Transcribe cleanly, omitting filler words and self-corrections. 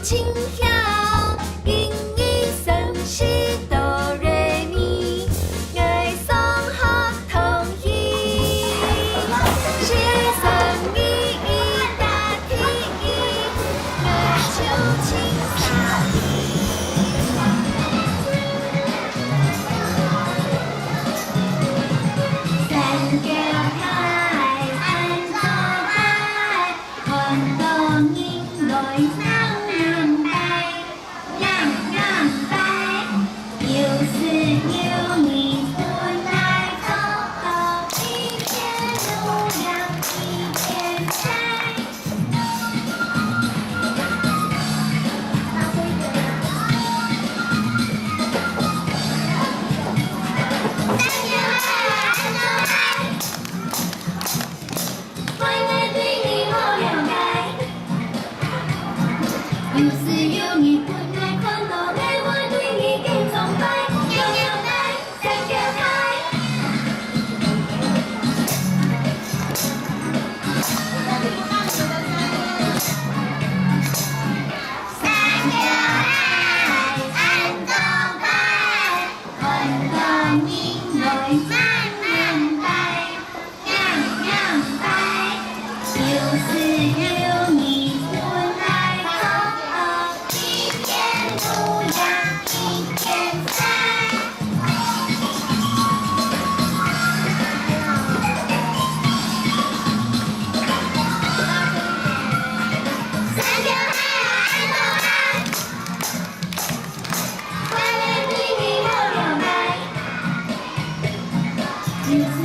轻巧，英语生是哆瑞咪，爱送好同意，是生意一大提，爱就轻巧。三脚海，三座海，看到人来人人拜，人人拜，有时有你本来走到一片路让一片彩。有时有你本来看到的，我对你更崇拜。摇摇摆，三脚海。三脚海，三座摆，看到你来慢慢摆，慢慢摆。有时有你本来一片路让一片彩。三脚海，三座摆，我的对你好了解。有时